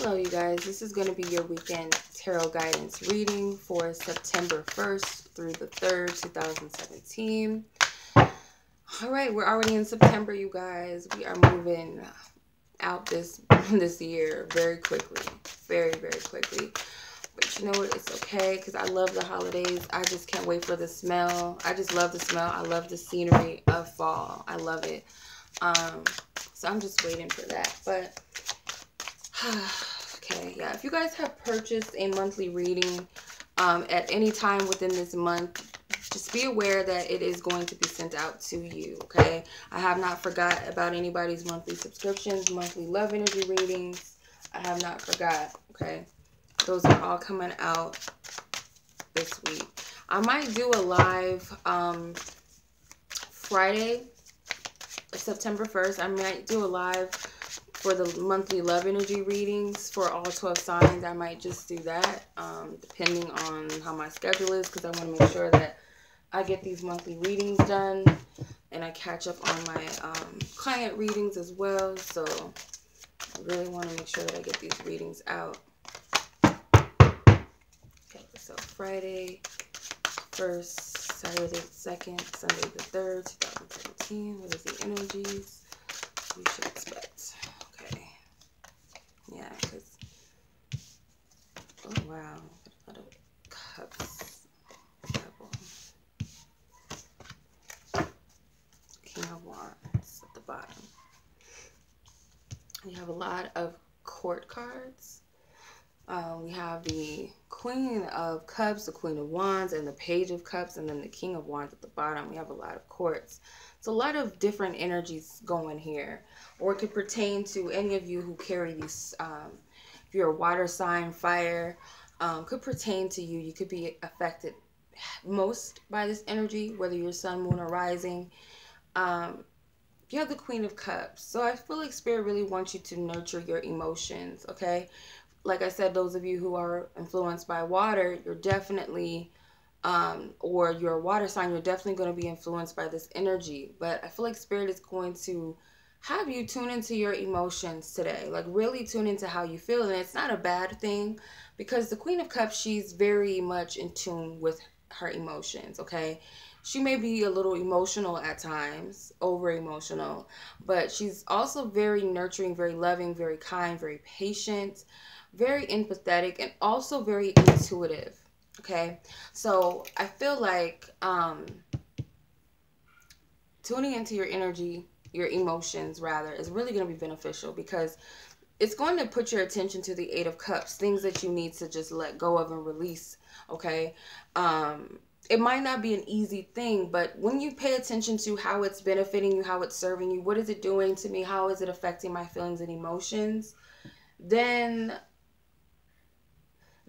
Hello, you guys. This is going to be your weekend tarot guidance reading for September 1st through the 3rd, 2017. All right, we're already in September, you guys. We are moving out this year very quickly, very quickly. But you know what? It's okay because I love the holidays. I just can't wait for the smell. I just love the smell. I love the scenery of fall. I love it. So I'm just waiting for that. But okay, yeah, if you guys have purchased a monthly reading at any time within this month, just be aware that it is going to be sent out to you, okay? I have not forgot about anybody's monthly subscriptions, monthly love energy readings. I have not forgot, okay? Those are all coming out this week. I might do a live Friday, September 1st. I might do a live for the monthly love energy readings for all 12 signs. I might just do that depending on how my schedule is, because I want to make sure that I get these monthly readings done and I catch up on my client readings as well. So I really want to make sure that I get these readings out. Okay, so Friday 1st, Saturday 2nd, Sunday the 3rd, 2017. What is the energies we should expect? Okay. Yeah, because, oh wow, a lot of cups. Devil. King of Wands at the bottom. We have a lot of court cards. We have the Queen of Cups, the Queen of Wands, and the Page of Cups, and then the King of Wands at the bottom. We have a lot of courts. It's a lot of different energies going here. Or it could pertain to any of you who carry these, if you're a water sign, fire, could pertain to you. You could be affected most by this energy, whether you're sun, moon, or rising. You have the Queen of Cups. So I feel like Spirit really wants you to nurture your emotions, okay? Like I said, those of you who are influenced by water, you're definitely, or you're a water sign, you're definitely going to be influenced by this energy. But I feel like Spirit is going to have you tune into your emotions today. Like really tune into how you feel. And it's not a bad thing because the Queen of Cups, she's very much in tune with her emotions, okay? She may be a little emotional at times, over emotional, but she's also very nurturing, very loving, very kind, very patient, very empathetic, and also very intuitive, okay? So I feel like tuning into your energy, your emotions rather, is really going to be beneficial because it's going to put your attention to the Eight of Cups, things that you need to just let go of and release, okay? It might not be an easy thing, but when you pay attention to how it's benefiting you, how it's serving you, what is it doing to me, how is it affecting my feelings and emotions, then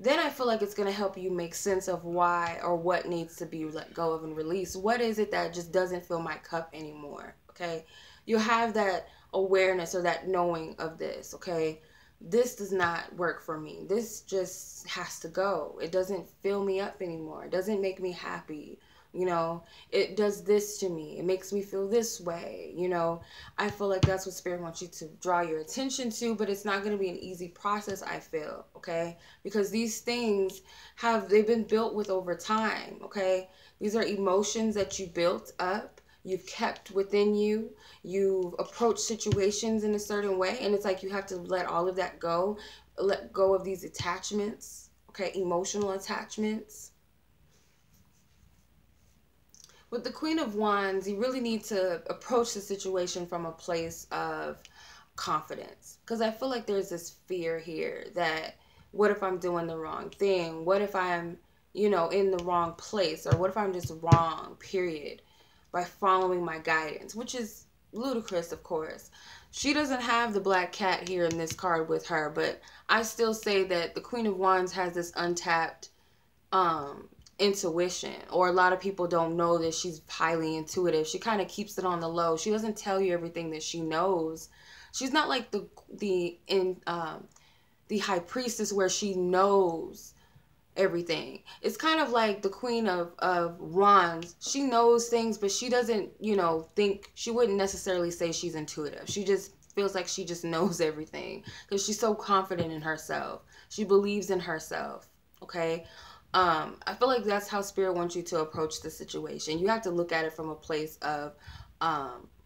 I feel like it's going to help you make sense of why or what needs to be let go of and released. What is it that just doesn't fill my cup anymore, okay? You have that awareness or that knowing of this, okay? This does not work for me. This just has to go. It doesn't fill me up anymore. It doesn't make me happy. You know, it does this to me. It makes me feel this way. You know, I feel like that's what Spirit wants you to draw your attention to, but it's not going to be an easy process, I feel, okay? Because these things they've been built with over time, okay? These are emotions that you built up. You've kept within you. You've approached situations in a certain way. And it's like you have to let all of that go. Let go of these attachments, okay? Emotional attachments. With the Queen of Wands, you really need to approach the situation from a place of confidence. Because I feel like there's this fear here that what if I'm doing the wrong thing? What if I'm, you know, in the wrong place? Or what if I'm just wrong, period, by following my guidance? Which is ludicrous, of course. She doesn't have the black cat here in this card with her, but I still say that the Queen of Wands has this untapped intuition, or a lot of people don't know that she's highly intuitive. She kind of keeps it on the low. She doesn't tell you everything that she knows. She's not like the High Priestess where she knows everything. It's kind of like the Queen of Wands. She knows things, but she doesn't, you know, she wouldn't necessarily say she's intuitive. She just feels like she just knows everything because she's so confident in herself. She believes in herself. Okay. I feel like that's how spirit wants you to approach the situation. You have to look at it from a place of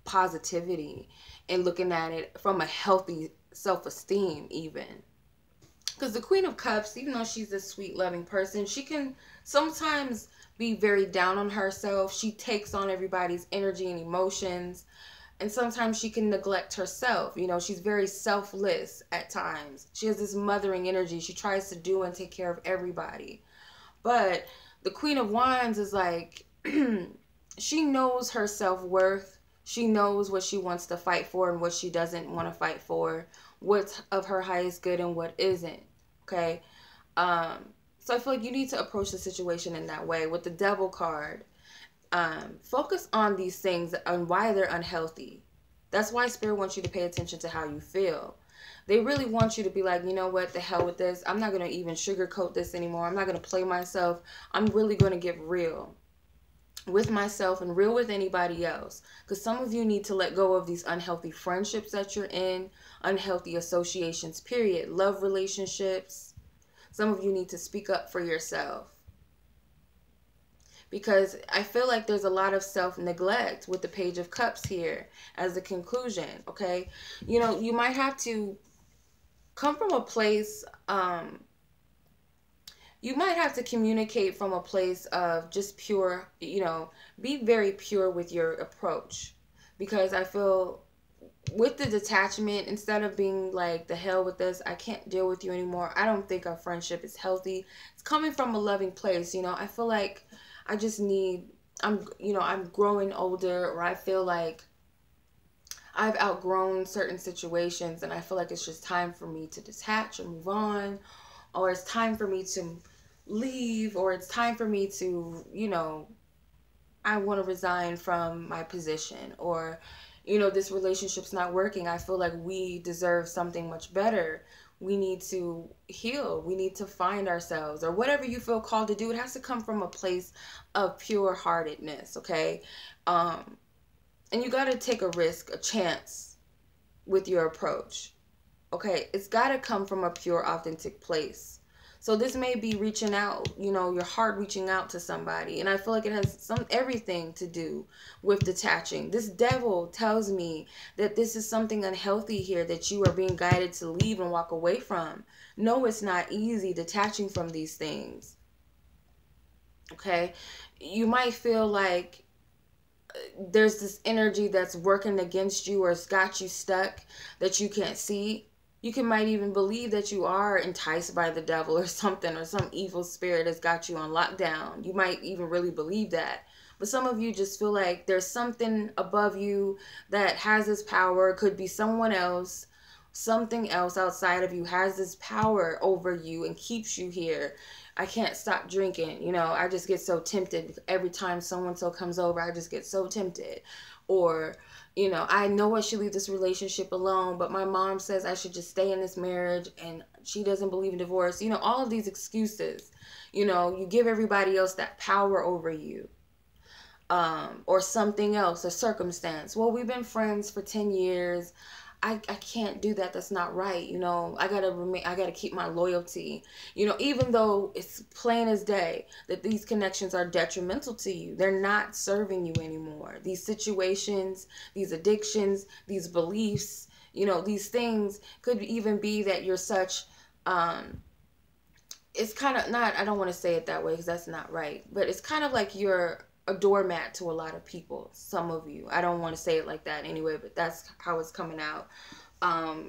positivity and looking at it from a healthy self-esteem even. Because the Queen of Cups, even though she's a sweet, loving person, she can sometimes be very down on herself. She takes on everybody's energy and emotions. And sometimes she can neglect herself. You know, she's very selfless at times. She has this mothering energy. She tries to do and take care of everybody. But the Queen of Wands is like, she knows her self-worth. She knows what she wants to fight for and what she doesn't want to fight for. What's of her highest good and what isn't. Okay? So I feel like you need to approach the situation in that way. With the Devil card, focus on these things and why they're unhealthy. That's why Spirit wants you to pay attention to how you feel. They really want you to be like, you know what, the hell with this. I'm not going to even sugarcoat this anymore. I'm not going to play myself. I'm really going to get real with myself and real with anybody else. Because some of you need to let go of these unhealthy friendships that you're in, unhealthy associations, period, love relationships. Some of you need to speak up for yourself. Because I feel like there's a lot of self-neglect with the Page of Cups here as a conclusion, okay? You know, you might have to come from a place, you might have to communicate from a place of just pure, you know, be very pure with your approach. Because I feel with the detachment, instead of being like, the hell with this, I can't deal with you anymore, I don't think our friendship is healthy. It's coming from a loving place, you know. I feel like I just need, I'm growing older, or I feel like I've outgrown certain situations and I feel like it's just time for me to detach and move on, or it's time for me to leave, or it's time for me to, you know, I want to resign from my position, or, you know, this relationship's not working. I feel like we deserve something much better. We need to heal. We need to find ourselves, or whatever you feel called to do. It has to come from a place of pure heartedness, okay? And you got to take a risk, a chance with your approach, okay? It's got to come from a pure, authentic place. So this may be reaching out, you know, your heart reaching out to somebody. And I feel like it has everything to do with detaching. This Devil tells me that this is something unhealthy here that you are being guided to leave and walk away from. No, it's not easy detaching from these things. Okay? You might feel like there's this energy that's working against you, or it's got you stuck that you can't see. You might even believe that you are enticed by the devil or something, or some evil spirit has got you on lockdown. You might even really believe that. But some of you just feel like there's something above you that has this power. It could be someone else. Something else outside of you has this power over you and keeps you here. I can't stop drinking. You know, I just get so tempted. Every time so-and-so comes over, I just get so tempted. Or, you know, I know I should leave this relationship alone, but my mom says I should just stay in this marriage and she doesn't believe in divorce. You know, all of these excuses, you know, you give everybody else that power over you. Or something else, a circumstance. Well, we've been friends for 10 years. I can't do that. That's not right. You know, I gotta keep my loyalty. You know, even though it's plain as day that these connections are detrimental to you, they're not serving you anymore. These situations, these addictions, these beliefs, you know, these things could even be that you're such, it's kind of not, I don't want to say it that way because that's not right, but it's kind of like you're a doormat to a lot of people. Some of you, I don't want to say it like that anyway, but that's how it's coming out.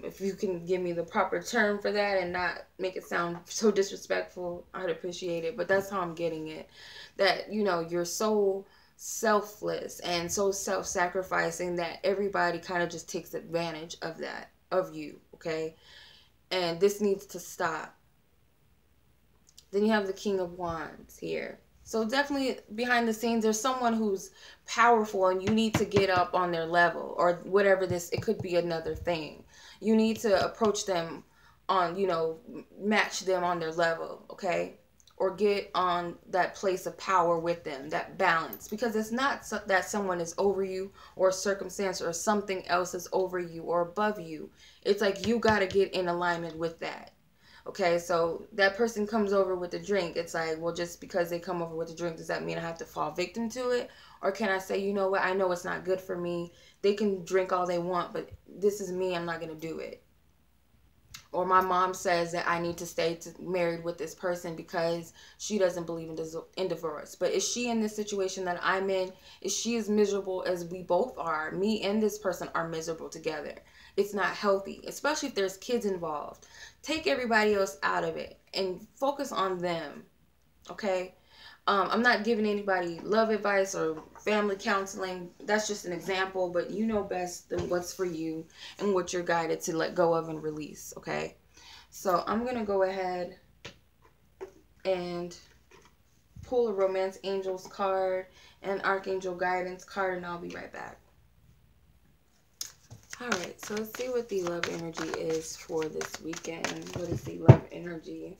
If you can give me the proper term for that and not make it sound so disrespectful, I'd appreciate it. But that's how I'm getting it, that, you know, you're so selfless and so self-sacrificing that everybody kind of just takes advantage of that, of you, okay? And this needs to stop. Then you have the King of Wands here. So definitely behind the scenes, there's someone who's powerful and you need to get up on their level, or whatever this, it could be another thing. You need to approach them on, you know, match them on their level, okay? or get on that place of power with them, that balance. Because it's not that someone is over you, or a circumstance or something else is over you or above you. It's like you got to get in alignment with that. Okay, so that person comes over with a drink. It's like, well, just because they come over with a drink, does that mean I have to fall victim to it? Or can I say, you know what, I know it's not good for me. They can drink all they want, but this is me, I'm not going to do it. Or my mom says that I need to stay married with this person because she doesn't believe in divorce. But is she in this situation that I'm in? Is she as miserable as we both are? Me and this person are miserable together. It's not healthy, especially if there's kids involved. Take everybody else out of it and focus on them. Okay? I'm not giving anybody love advice or family counseling. That's just an example, but you know best than what's for you and what you're guided to let go of and release, okay? So I'm going to go ahead and pull a Romance Angels card and Archangel Guidance card, and I'll be right back. Alright, so let's see what the love energy is for this weekend. What is the love energy?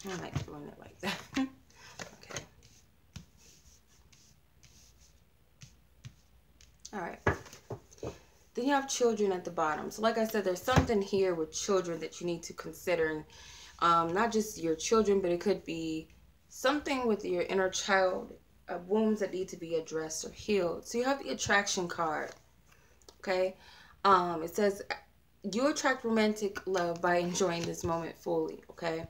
I like doing it like that. Okay. Alright. Then you have children at the bottom. So like I said, there's something here with children that you need to consider. Not just your children, but it could be something with your inner child, wounds that need to be addressed or healed. So you have the attraction card. Okay. It says you attract romantic love by enjoying this moment fully. Okay.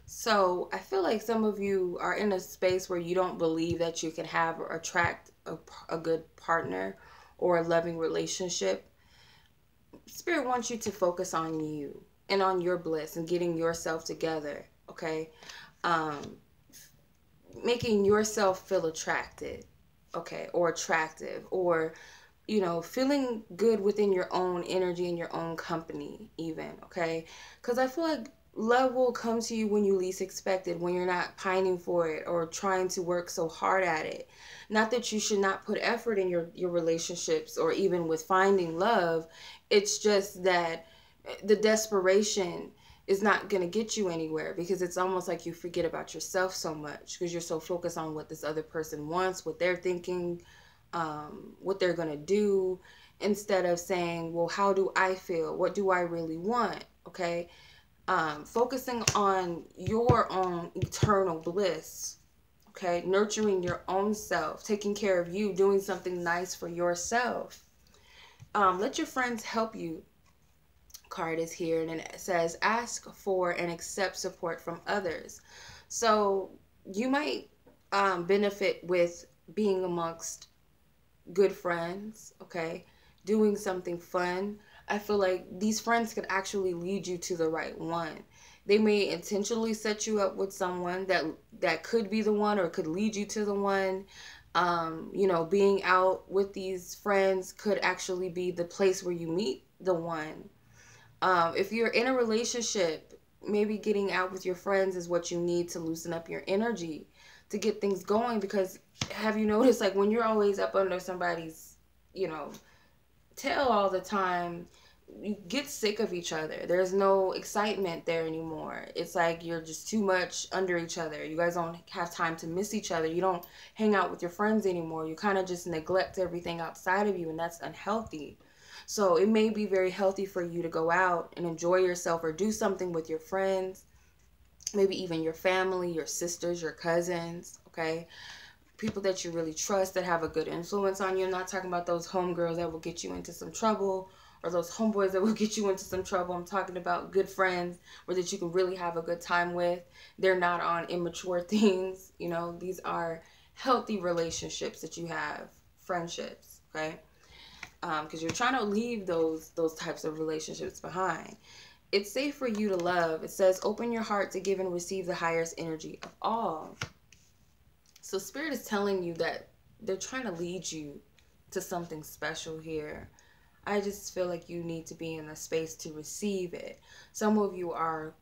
So I feel like some of you are in a space where you don't believe that you can have or attract a good partner or a loving relationship. Spirit wants you to focus on you and on your bliss and getting yourself together, okay? Making yourself feel attracted, okay, or attractive, or, you know, feeling good within your own energy and your own company even, okay? Because I feel like love will come to you when you least expect it, when you're not pining for it or trying to work so hard at it. Not that you should not put effort in your relationships or even with finding love. It's just that the desperation is not going to get you anywhere, because it's almost like you forget about yourself so much because you're so focused on what this other person wants, what they're thinking, what they're going to do, instead of saying, well, how do I feel? What do I really want? Okay. Focusing on your own eternal bliss, okay, nurturing your own self, taking care of you, doing something nice for yourself. Let your friends help you. Card is here, and it says ask for and accept support from others. So you might benefit with being amongst good friends, okay, doing something fun. I feel like these friends could actually lead you to the right one. They may intentionally set you up with someone that could be the one or could lead you to the one. You know, being out with these friends could actually be the place where you meet the one. If you're in a relationship, maybe getting out with your friends is what you need to loosen up your energy, to get things going. Because have you noticed, like, when you're always up under somebody's, you know, tail all the time, you get sick of each other. There's no excitement there anymore. It's like you're just too much under each other. You guys don't have time to miss each other. You don't hang out with your friends anymore. You kind of just neglect everything outside of you, and that's unhealthy. So it may be very healthy for you to go out and enjoy yourself or do something with your friends, maybe even your family, your sisters, your cousins, okay? People that you really trust, that have a good influence on you. I'm not talking about those homegirls that will get you into some trouble, or those homeboys that will get you into some trouble. I'm talking about good friends where that you can really have a good time with. They're not on immature things. You know, these are healthy relationships that you have, friendships, okay? Because you're trying to leave those types of relationships behind. It's safe for you to love. It says, open your heart to give and receive the highest energy of all. So Spirit is telling you that they're trying to lead you to something special here. I just feel like you need to be in a space to receive it. Some of you are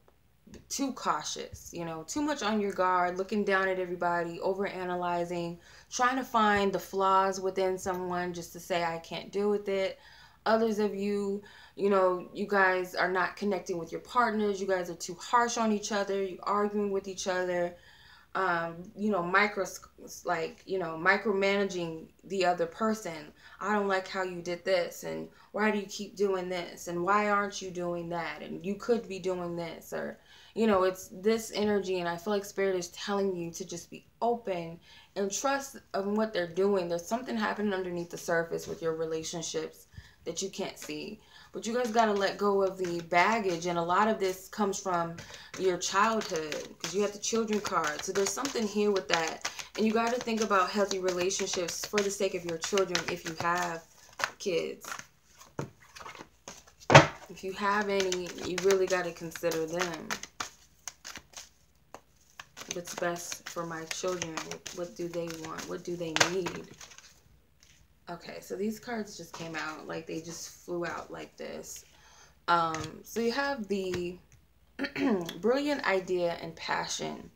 too cautious, too much on your guard, looking down at everybody, over analyzing, trying to find the flaws within someone just to say I can't deal with it. Others of you, you guys are not connecting with your partners. You guys are too harsh on each other. You arguing with each other. Micromanaging the other person. I don't like how you did this, and why do you keep doing this, and why aren't you doing that, and you could be doing this, or it's this energy. And I feel like Spirit is telling you to just be open and trust in what they're doing. There's something happening underneath the surface with your relationships that you can't see. But you guys got to let go of the baggage. And a lot of this comes from your childhood, because you have the children card. So there's something here with that. And you got to think about healthy relationships for the sake of your children if you have kids. If you have any, you really got to consider them. What's best for my children? What do they want? What do they need? Okay, so these cards just came out, like they just flew out like this. So you have the brilliant idea and passion.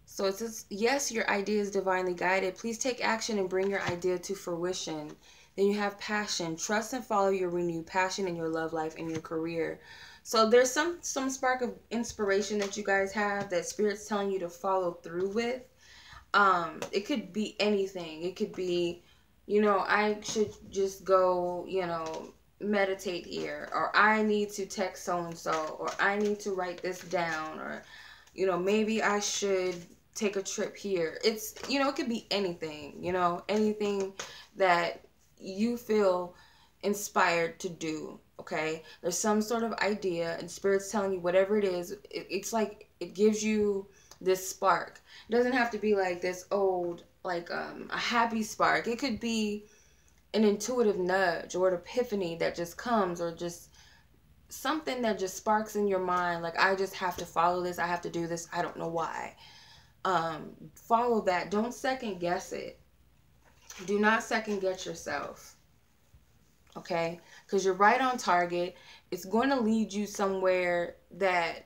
So it says, yes, your idea is divinely guided. Please take action and bring your idea to fruition. Then you have passion. Trust and follow your renewed passion in your love life and your career. So there's some spark of inspiration that you guys have that Spirit's telling you to follow through with. It could be anything. It could be, I should just go, meditate here, or I need to text so-and-so, or I need to write this down, or, maybe I should take a trip here. It's, it could be anything, anything that you feel inspired to do. Okay, there's some sort of idea, and Spirit's telling you whatever it is. It's like it gives you this spark. It doesn't have to be like this old, like a happy spark. It could be an intuitive nudge or an epiphany that just comes, or just something that just sparks in your mind. Like, I just have to follow this. I have to do this. I don't know why. Follow that. Don't second guess it. Do not second guess yourself. Okay? Because you're right on target. It's going to lead you somewhere that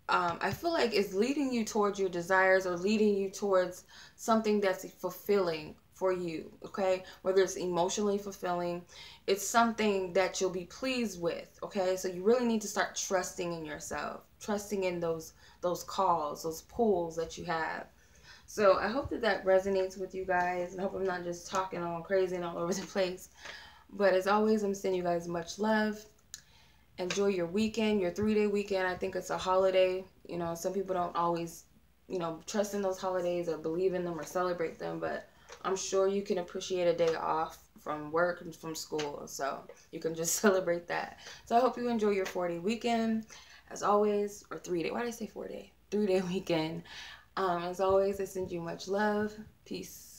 I feel like it's leading you towards your desires, or leading you towards something that's fulfilling for you, okay? Whether it's emotionally fulfilling, it's something that you'll be pleased with, okay? So you really need to start trusting in yourself, trusting in those calls, those pulls that you have. So I hope that resonates with you guys, and I hope I'm not just talking all crazy and all over the place. But as always, I'm sending you guys much love. Enjoy your weekend, your 3-day weekend. I think it's a holiday. Some people don't always, trust in those holidays or believe in them or celebrate them, but I'm sure you can appreciate a day off from work and from school. So you can just celebrate that. So I hope you enjoy your 4-day weekend, as always, or 3-day. Why did I say 4-day? 3-day weekend. As always, I send you much love. Peace.